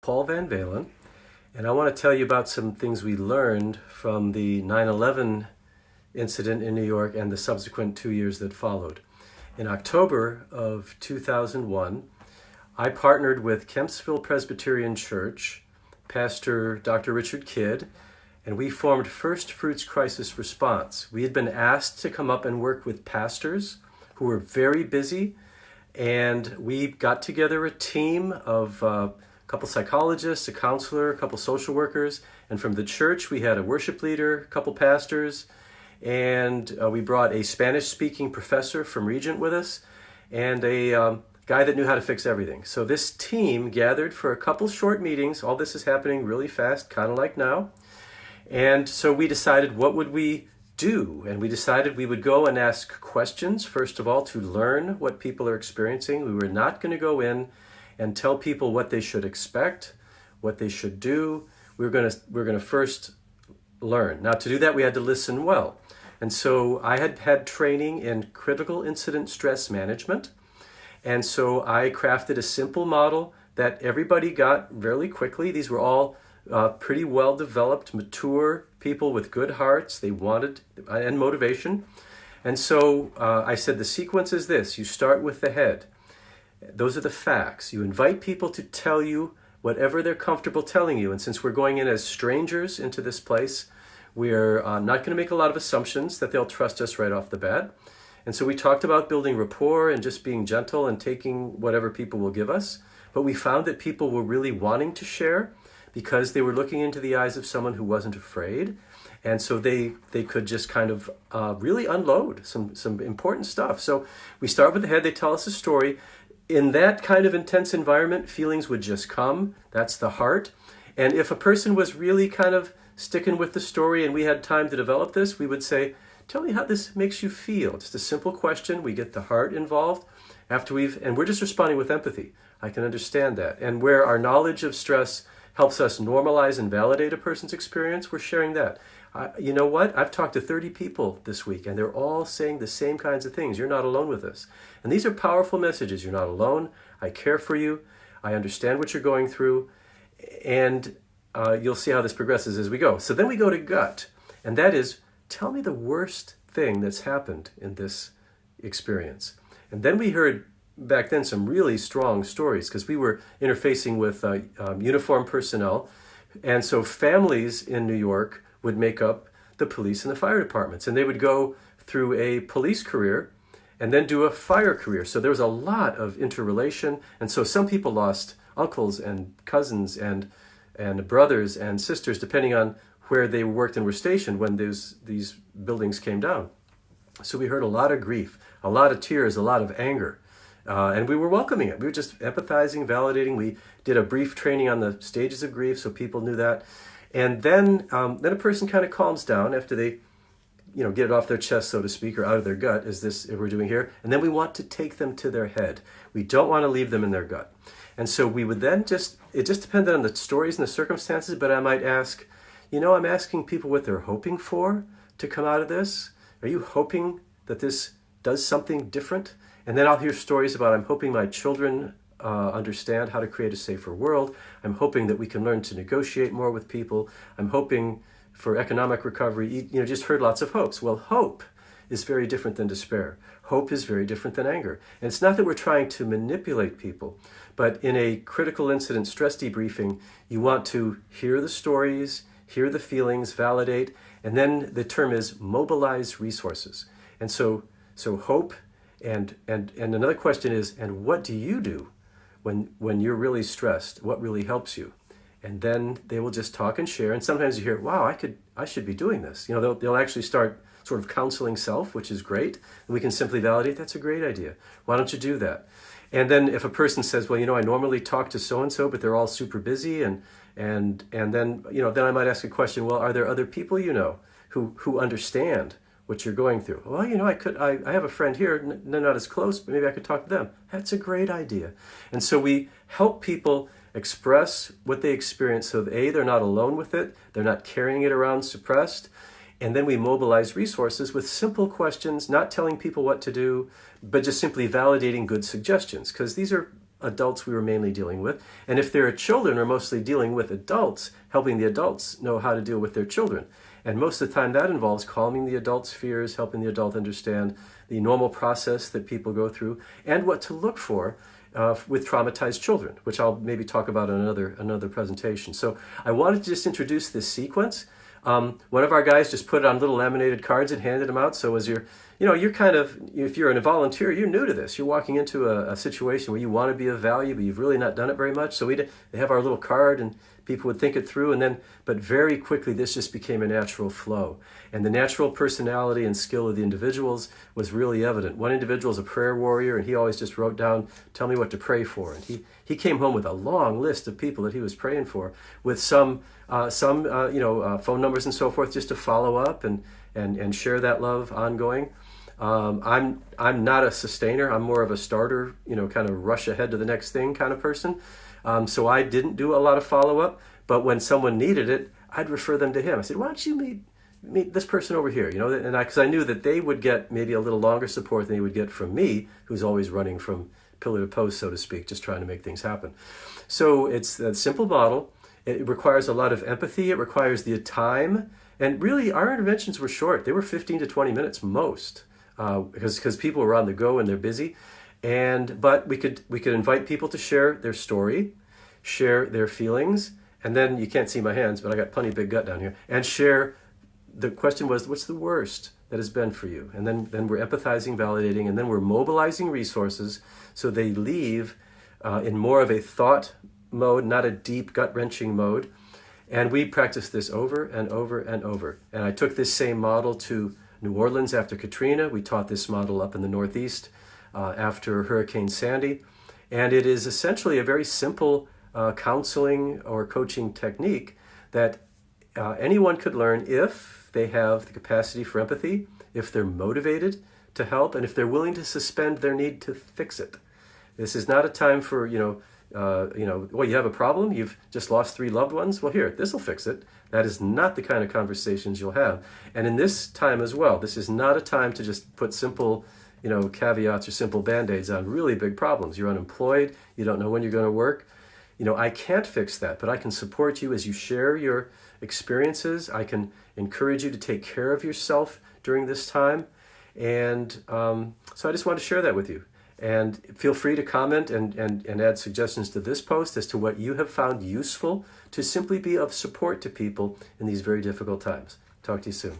Paul Van Valen, and I want to tell you about some things we learned from the 9/11 incident in New York and the subsequent 2 years that followed. In October of 2001, I partnered with Kempsville Presbyterian Church, Pastor Dr. Richard Kidd, and we formed First Fruits Crisis Response. We had been asked to come up and work with pastors who were very busy, and we got together a team of a couple psychologists, a counselor, a couple social workers, and from the church we had a worship leader, a couple pastors, and we brought a Spanish-speaking professor from Regent with us, and a guy that knew how to fix everything. So this team gathered for a couple short meetings. All this is happening really fast, kind of like now. And so we decided, what would we do? And we decided we would go and ask questions, first of all, to learn what people are experiencing. We were not going to go in and tell people what they should expect, what they should do. We're going to first learn. Now, to do that, we had to listen well. And so I had had training in critical incident stress management. And so I crafted a simple model that everybody got really quickly. These were all pretty well developed, mature people with good hearts. They wanted and motivation. And so I said the sequence is this. You start with the head. Those are the facts. You invite people to tell you whatever they're comfortable telling you. And since we're going in as strangers into this place, we're not going to make a lot of assumptions that they'll trust us right off the bat. And so we talked about building rapport and just being gentle and taking whatever people will give us. But we found that people were really wanting to share because they were looking into the eyes of someone who wasn't afraid. And so they could just kind of really unload some important stuff. So we start with the head. They tell us a story. In that kind of intense environment, feelings would just come. That's the heart. And if a person was really kind of sticking with the story and we had time to develop this, we would say, tell me how this makes you feel. Just a simple question. We get the heart involved and we're just responding with empathy. I can understand that. And where our knowledge of stress helps us normalize and validate a person's experience, we're sharing that. You know what? I've talked to 30 people this week, and they're all saying the same kinds of things. You're not alone with this. And these are powerful messages. You're not alone. I care for you. I understand what you're going through. And you'll see how this progresses as we go. So then we go to gut. And that is, tell me the worst thing that's happened in this experience. And then we heard back then some really strong stories because we were interfacing with uniformed personnel. And so families in New York would make up the police and the fire departments. And they would go through a police career and then do a fire career. So there was a lot of interrelation. And so some people lost uncles and cousins and brothers and sisters, depending on where they worked and were stationed when these buildings came down. So we heard a lot of grief, a lot of tears, a lot of anger. And we were welcoming it. We were just empathizing, validating. We did a brief training on the stages of grief so people knew that. And then a person kind of calms down after they get it off their chest, so to speak, or out of their gut, as we're doing here. And then we want to take them to their head. We don't want to leave them in their gut. And so we would then it just depended on the stories and the circumstances, but I might ask, I'm asking people what they're hoping for to come out of this. Are you hoping that this does something different? And then I'll hear stories about, I'm hoping my children understand how to create a safer world. I'm hoping that we can learn to negotiate more with people. I'm hoping for economic recovery. Just heard lots of hopes. Well, hope is very different than despair. Hope is very different than anger. And it's not that we're trying to manipulate people, but in a critical incident stress debriefing, you want to hear the stories, hear the feelings, validate, and then the term is mobilize resources. And so hope, and another question is, and what do you do when you're really stressed? What really helps you? And then they will just talk and share. And sometimes you hear, wow, I should be doing this. They'll actually start sort of counseling self, which is great. And we can simply validate, that's a great idea. Why don't you do that? And then if a person says, well, I normally talk to so-and-so, but they're all super busy. And then I might ask a question, well, are there other people who understand what you're going through? Well, I have a friend here, they're not as close, but maybe I could talk to them. That's a great idea. And so we help people express what they experience so that they're not alone with it, they're not carrying it around suppressed, and then we mobilize resources with simple questions, not telling people what to do, but just simply validating good suggestions, because these are adults we were mainly dealing with. And if there are children, we're mostly dealing with adults, helping the adults know how to deal with their children. And most of the time that involves calming the adult's fears, helping the adult understand the normal process that people go through, and what to look for with traumatized children, which I'll maybe talk about in another presentation. So I wanted to just introduce this sequence. One of our guys just put it on little laminated cards and handed them out. So as you're kind of, if you're a volunteer, you're new to this. You're walking into a situation where you want to be of value, but you've really not done it very much. So they have our little card, and people would think it through, but very quickly this just became a natural flow. And the natural personality and skill of the individuals was really evident. One individual is a prayer warrior, and he always just wrote down, tell me what to pray for. And he came home with a long list of people that he was praying for, with some phone numbers and so forth, just to follow up and share that love ongoing. I'm not a sustainer. I'm more of a starter, kind of rush ahead to the next thing kind of person. So I didn't do a lot of follow-up, but when someone needed it, I'd refer them to him. I said, why don't you meet this person over here? Because I knew that they would get maybe a little longer support than they would get from me, who's always running from pillar to post, so to speak, just trying to make things happen. So it's a simple model. It requires a lot of empathy. It requires the time. And really, our interventions were short. They were 15 to 20 minutes most, because people were on the go and they're busy. But we could invite people to share their story, share their feelings, and then you can't see my hands, but I got plenty of big gut down here, and share. The question was, what's the worst that has been for you? And then we're empathizing, validating, and then we're mobilizing resources so they leave in more of a thought mode, not a deep gut-wrenching mode. And we practiced this over and over and over. And I took this same model to New Orleans after Katrina. We taught this model up in the Northeast after Hurricane Sandy. And it is essentially a very simple counseling or coaching technique that anyone could learn if they have the capacity for empathy, if they're motivated to help, and if they're willing to suspend their need to fix it. This is not a time for, you have a problem, you've just lost 3 loved ones, well, here, this will fix it. That is not the kind of conversations you'll have. And in this time as well, this is not a time to just put simple, caveats or simple band-aids on really big problems. You're unemployed, you don't know when you're going to work. I can't fix that, but I can support you as you share your experiences. I can encourage you to take care of yourself during this time. And so I just want to share that with you. And feel free to comment and add suggestions to this post as to what you have found useful to simply be of support to people in these very difficult times. Talk to you soon.